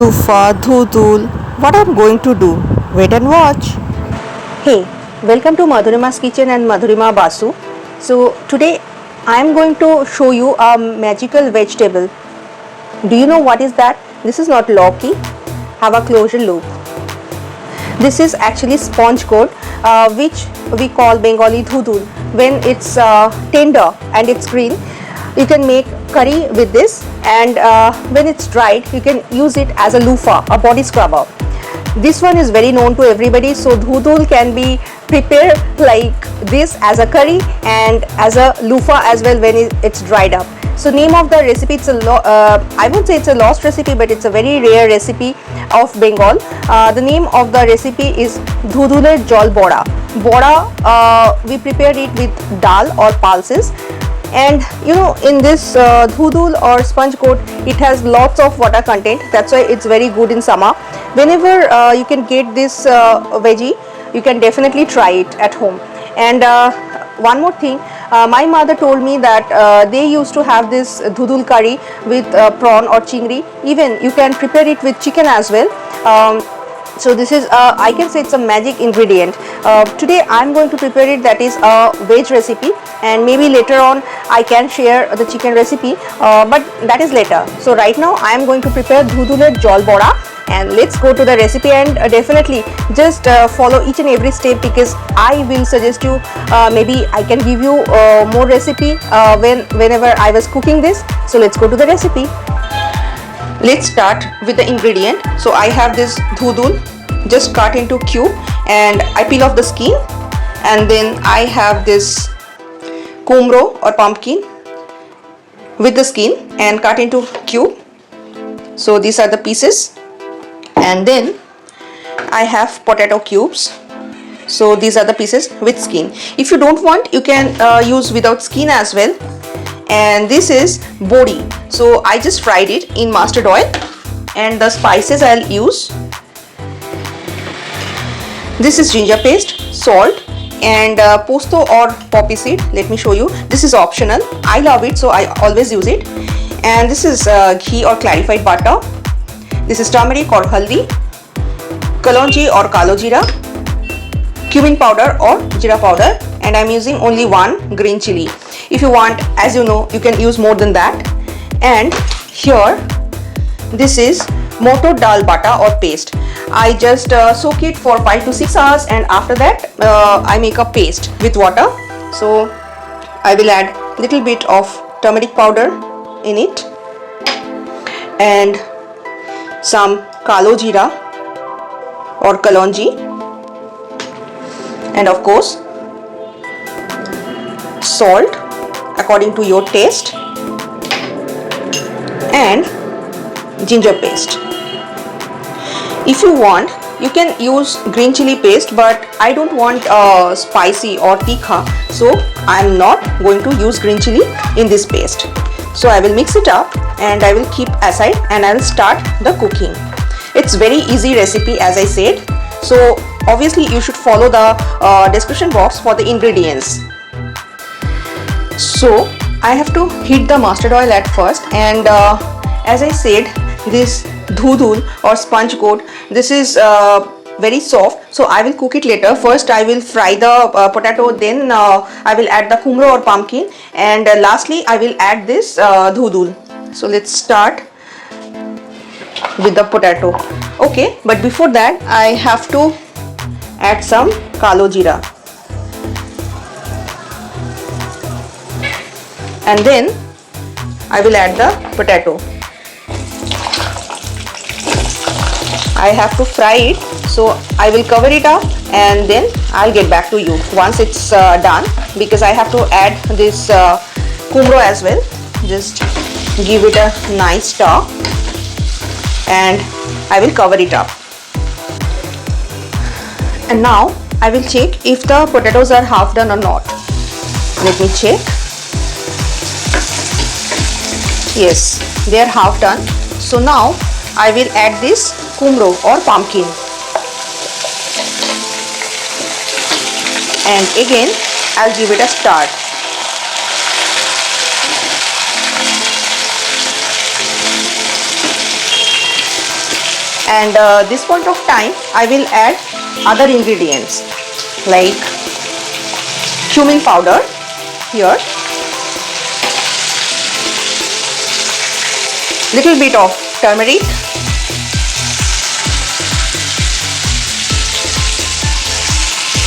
Tufa, Dhudul, what I'm going to do? Wait and watch. Hey, welcome to Madhurima's Kitchen and Madhurima Basu. So today I'm going to show you a magical vegetable. Do you know what is that? This is not Loki. Have a closer look. This is actually sponge gourd, which we call Bengali Dhudhul. When it's tender and it's green, you can make curry with this, and when it's dried, you can use it as a loofah, a body scrubber. This one is very known to everybody, so Dhudhul can be prepared like this as a curry and as a loofah as well when it's dried up. So name of the recipe, I won't say it's a lost recipe, but it's a very rare recipe of Bengal. The name of the recipe is Dhudhuler Jol Bhora. Bora, we prepare it with dal or pulses. And you know, in this dhudhul or sponge gourd, it has lots of water content. That's why it's very good in summer. Whenever you can get this veggie, you can definitely try it at home. And one more thing, my mother told me that they used to have this dhudhul curry with prawn or chingri. Even you can prepare it with chicken as well. So this is I can say it's a magic ingredient. Today I'm going to prepare it, that is a veg recipe, and maybe later on I can share the chicken recipe, but that is later. So right now I am going to prepare Dhudhuler Jol Bhora, and let's go to the recipe. And definitely just follow each and every step, because I will suggest you, maybe I can give you more recipe whenever I was cooking this. So let's go to the recipe. Let's start with the ingredient. So I have this dhudhul just cut into cube, and I peel off the skin. And then I have this kumro or pumpkin with the skin and cut into cube. So these are the pieces. And then I have potato cubes. So these are the pieces with skin. If you don't want, you can use without skin as well. And this is Bori. So I just fried it in mustard oil. And the spices I'll use, this is ginger paste, salt, and posto or poppy seed. Let me show you. This is optional. I love it, so I always use it. And this is ghee or clarified butter. This is turmeric or haldi, kalonji or Kalo Zeere, cumin powder or jeera powder, and I'm using only one green chili. If you want, as you know, you can use more than that. And here, this is moto dal bata or paste. I just soak it for 5 to 6 hours, and after that I make a paste with water. So I will add little bit of turmeric powder in it, and some Kalo Zeere or kalonji, and of course salt according to your taste, and ginger paste. If you want, you can use green chili paste, but I don't want spicy or tikha, so I'm not going to use green chili in this paste. So I will mix it up and I will keep aside, and I will start the cooking. It's very easy recipe, as I said, so obviously you should follow the description box for the ingredients. So I have to heat the mustard oil at first, and as I said, this dhudhul or sponge gourd, this is very soft, so I will cook it later. First I will fry the potato, then I will add the kumro or pumpkin, and lastly I will add this dhudhul. So let's start with the potato. Okay, but before that I have to add some Kalo Zeere, and then I will add the potato. I have to fry it, so I will cover it up, and then I'll get back to you once it's done, because I have to add this kumro as well. Just give it a nice stir, and I will cover it up. And now I will check if the potatoes are half done or not. Let me check. Yes, they are half done. So now I will add this kumro or pumpkin, and again I'll give it a stir. And this point of time I will add other ingredients like cumin powder here, little bit of turmeric,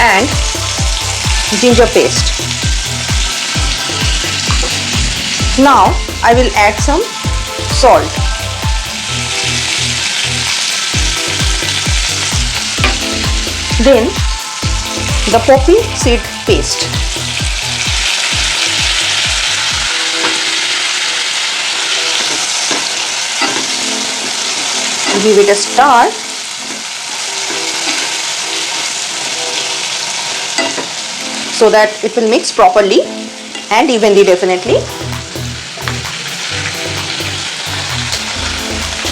and ginger paste. Now I will add some salt. Then the poppy seed paste. Give it a stir. So that it will mix properly and evenly definitely.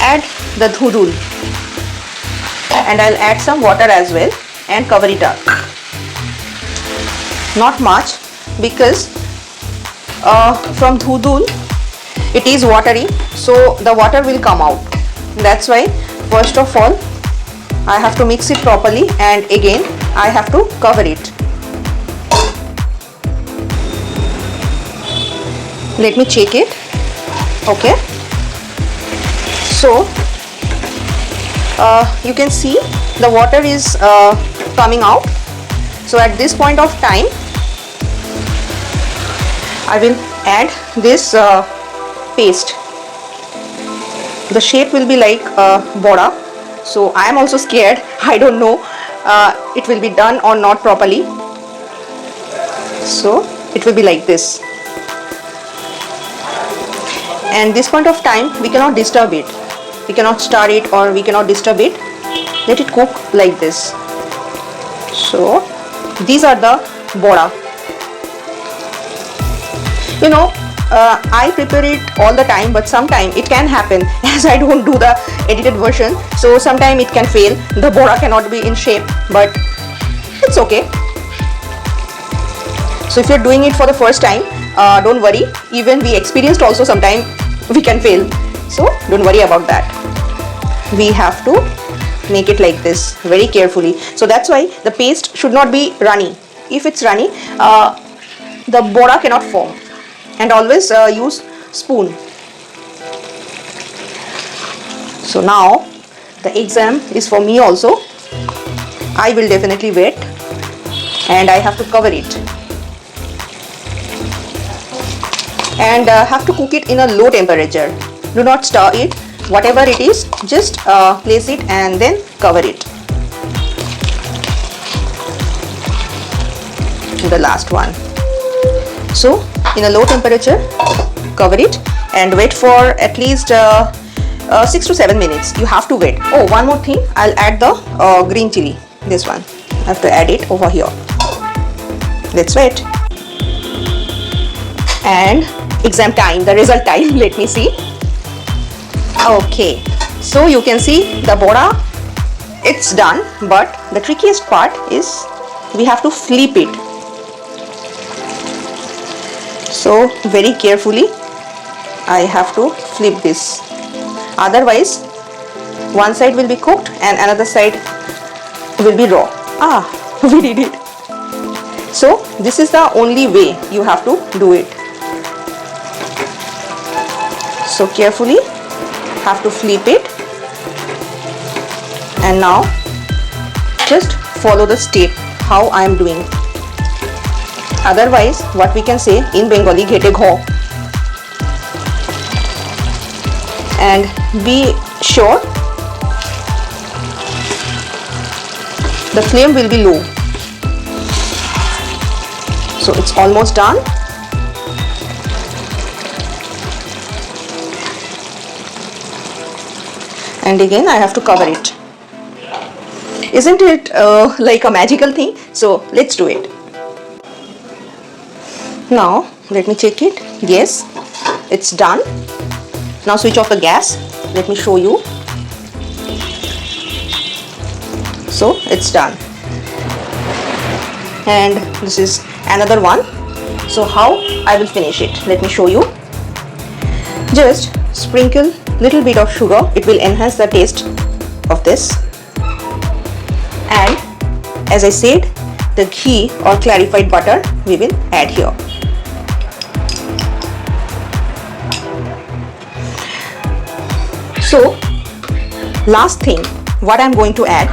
Add the dhundhul and I'll add some water as well and cover it up. Not much because from dhundhul it is watery, so the water will come out. That's why first of all I have to mix it properly and again I have to cover it. Let me check it. Okay, so you can see the water is coming out. So at this point of time I will add this paste. The shape will be like Bora, so I am also scared. I don't know it will be done or not properly. So it will be like this. And this point of time we cannot disturb it, we cannot stir it or we cannot disturb it. Let it cook like this. So these are the Bora. You know, I prepare it all the time, but sometimes it can happen as I don't do the edited version, so sometimes it can fail. The Bora cannot be in shape, but it's okay. So if you're doing it for the first time, don't worry. Even we experienced also sometimes we can fail, so don't worry about that. We have to make it like this very carefully. So that's why the paste should not be runny. If it's runny, the Bora cannot form. And always use spoon. So now the exam is for me also. I will definitely wait and I have to cover it and have to cook it in a low temperature. Do not stir it. Whatever it is, just place it and then cover it. The last one. So in a low temperature, cover it and wait for at least 6 to 7 minutes. You have to wait. Oh, one more thing, I'll add the green chili. This one, I have to add it over here. Let's wait. And exam time, the result time. Let me see. Okay, so you can see the Bora, it's done, but the trickiest part is we have to flip it. So very carefully I have to flip this, otherwise one side will be cooked and another side will be raw. We did it. So this is the only way you have to do it. So carefully have to flip it, and now just follow the step how I am doing. Otherwise what we can say in Bengali, ghete gho. And be sure the flame will be low. So it's almost done. And again I have to cover it. Isn't it like a magical thing? So let's do it. Now let me check it. Yes, it's done. Now switch off the gas. Let me show you. So it's done. And this is another one. So how I will finish it? Let me show you. Just sprinkle little bit of sugar. It will enhance the taste. of this, and as I said, the ghee or clarified butter we will add here. So last thing what I'm going to add,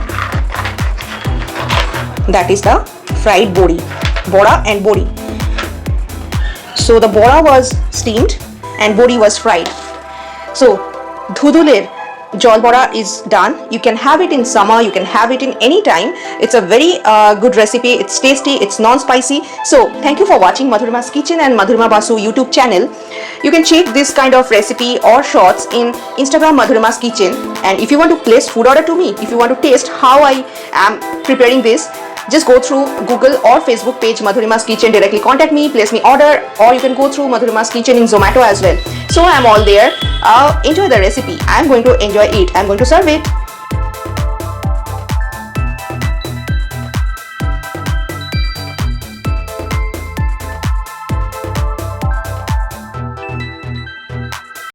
that is the fried bori, bora and bori. So the bora was steamed and bori was fried. So Dhundhuler Jol Bhora is done. You can have it in summer, you can have it in any time. It's a very good recipe. It's tasty, it's non-spicy. So thank you for watching Madhurima's Kitchen and Madhurima Basu YouTube channel. You can check this kind of recipe or shots in Instagram Madhurima's Kitchen. And if you want to place food order to me, if you want to taste how I am preparing this, just go through Google or Facebook page Madhurima's Kitchen, directly contact me, place me order, or you can go through Madhurima's Kitchen in Zomato as well. So I am all there. Enjoy the recipe. I am going to enjoy it. I am going to serve it.